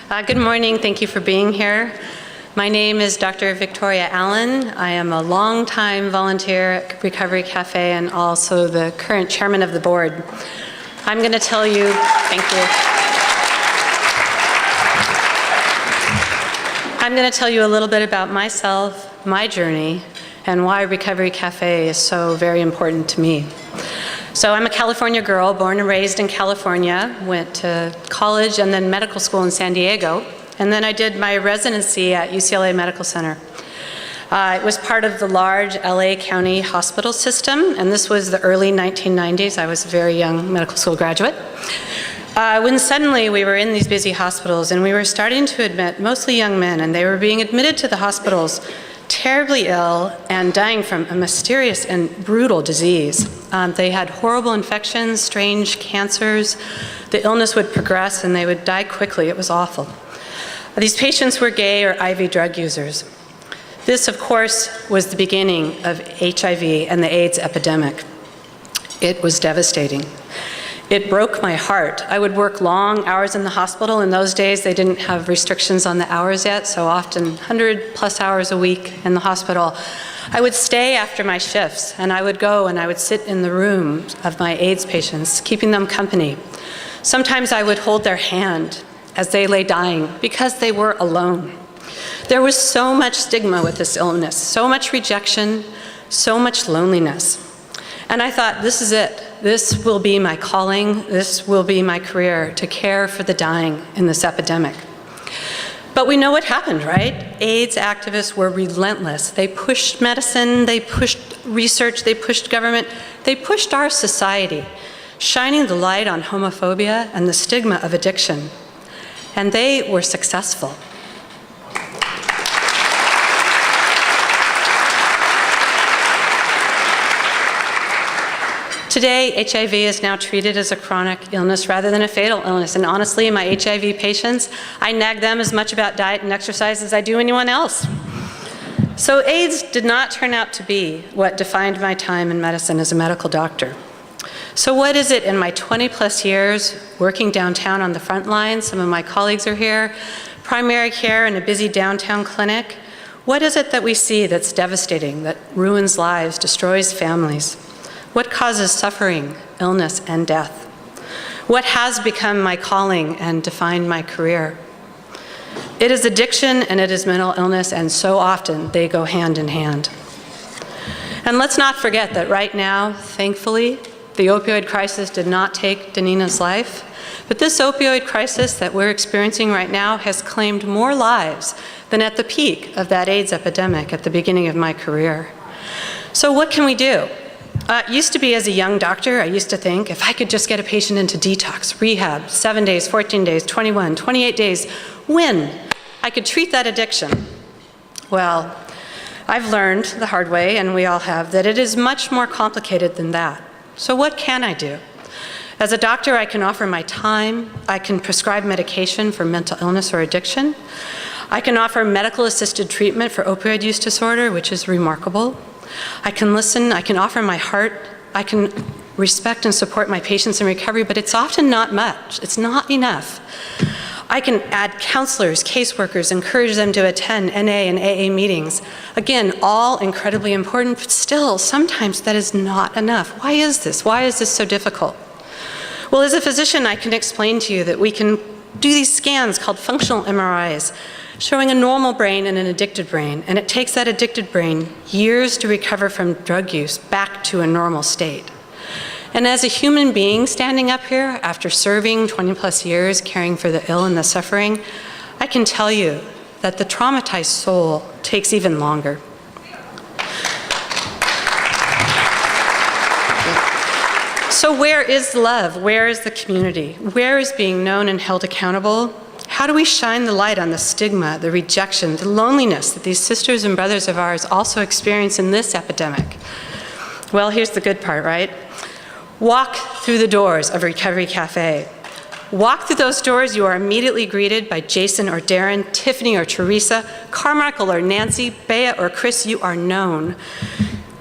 Good morning. Thank you for being here. My name is Dr. Victoria Allen. I am a longtime volunteer at Recovery Café and also the current chairman of the board. I'm going to tell you, thank you. I'm going to tell you a little bit about myself, my journey, and why Recovery Café is so very important to me. So I'm a California girl, born and raised in California, went to college and then medical school in San Diego, and then I did my residency at UCLA Medical Center. It was part of the large LA County hospital system, and this was the early 1990s. I was a very young medical school graduate. When suddenly we were in these busy hospitals and we were starting to admit mostly young men, and they were being admitted to the hospitals terribly ill and dying from a mysterious and brutal disease. They had horrible infections, strange cancers. The illness would progress and they would die quickly. It was awful. These patients were gay or IV drug users. This, of course, was the beginning of HIV and the AIDS epidemic. It was devastating. It broke my heart. I would work long hours in the hospital. In those days, they didn't have restrictions on the hours yet, so often 100+ hours a week in the hospital. I would stay after my shifts, and I would go and I would sit in the room of my AIDS patients, keeping them company. Sometimes I would hold their hand as they lay dying because they were alone. There was so much stigma with this illness, so much rejection, so much loneliness. And I thought, this is it. This will be my calling. This will be my career, to care for the dying in this epidemic. But we know what happened, right? AIDS activists were relentless. They pushed medicine, they pushed research, they pushed government, they pushed our society, shining the light on homophobia and the stigma of addiction. And they were successful. Today, HIV is now treated as a chronic illness rather than a fatal illness. And honestly, my HIV patients, I nag them as much about diet and exercise as I do anyone else. So AIDS did not turn out to be what defined my time in medicine as a medical doctor. So what is it in my 20+ years working downtown on the front lines? Some of my colleagues are here. Primary care in a busy downtown clinic. What is it that we see that's devastating, that ruins lives, destroys families? What causes suffering, illness, and death? What has become my calling and defined my career? It is addiction and it is mental illness, and so often they go hand in hand. And let's not forget that right now, thankfully, the opioid crisis did not take Danina's life, but this opioid crisis that we're experiencing right now has claimed more lives than at the peak of that AIDS epidemic at the beginning of my career. So what can we do? It used to be, as a young doctor, I used to think, if I could just get a patient into detox, rehab, 7 days, 14 days, 21, 28 days, when I could treat that addiction. Well, I've learned the hard way, and we all have, that it is much more complicated than that. So what can I do? As a doctor, I can offer my time. I can prescribe medication for mental illness or addiction. I can offer medical-assisted treatment for opioid use disorder, which is remarkable. I can listen, I can offer my heart, I can respect and support my patients in recovery, but it's often not much. It's not enough. I can add counselors, caseworkers, encourage them to attend NA and AA meetings. Again, all incredibly important, but still, sometimes that is not enough. Why is this? Why is this so difficult? Well, as a physician, I can explain to you that we can do these scans called functional MRIs, showing a normal brain and an addicted brain, and it takes that addicted brain years to recover from drug use back to a normal state. And as a human being standing up here after serving 20+ years caring for the ill and the suffering, I can tell you that the traumatized soul takes even longer. So where is love? Where is the community? Where is being known and held accountable? How do we shine the light on the stigma, the rejection, the loneliness that these sisters and brothers of ours also experience in this epidemic? Well, here's the good part, right? Walk through the doors of Recovery Café. Walk through those doors, you are immediately greeted by Jason or Darren, Tiffany or Teresa, Carmichael or Nancy, Bea or Chris, you are known.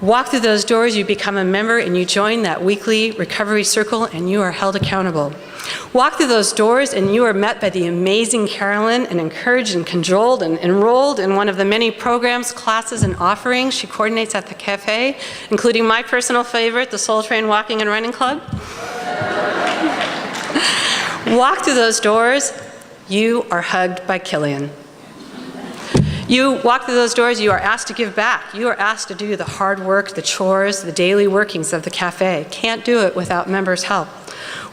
Walk through those doors, you become a member, and you join that weekly recovery circle, and you are held accountable. Walk through those doors and you are met by the amazing Carolyn and encouraged and cajoled and enrolled in one of the many programs, classes, and offerings she coordinates at the Café, including my personal favorite, the Soul Train Walking and Running Club. Walk through those doors, you are hugged by Killian. You walk through those doors, you are asked to give back. You are asked to do the hard work, the chores, the daily workings of the Café. Can't do it without members' help.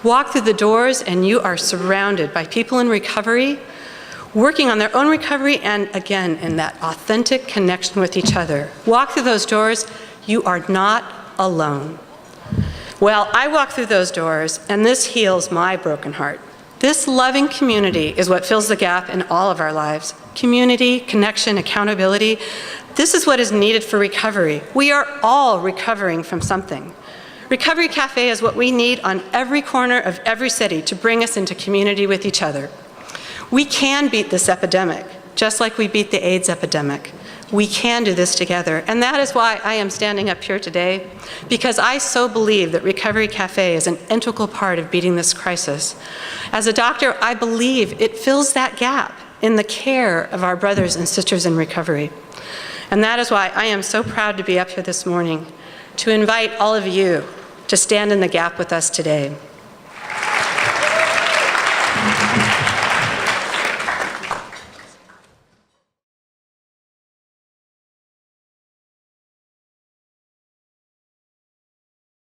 Walk through the doors and you are surrounded by people in recovery, working on their own recovery and, again, in that authentic connection with each other. Walk through those doors, you are not alone. Well, I walk through those doors and this heals my broken heart. This loving community is what fills the gap in all of our lives. Community, connection, accountability. This is what is needed for recovery. We are all recovering from something. Recovery Café is what we need on every corner of every city to bring us into community with each other. We can beat this epidemic, just like we beat the AIDS epidemic. We can do this together, and that is why I am standing up here today, because I so believe that Recovery Café is an integral part of beating this crisis. As a doctor, I believe it fills that gap in the care of our brothers and sisters in recovery. And that is why I am so proud to be up here this morning to invite all of you to stand in the gap with us today.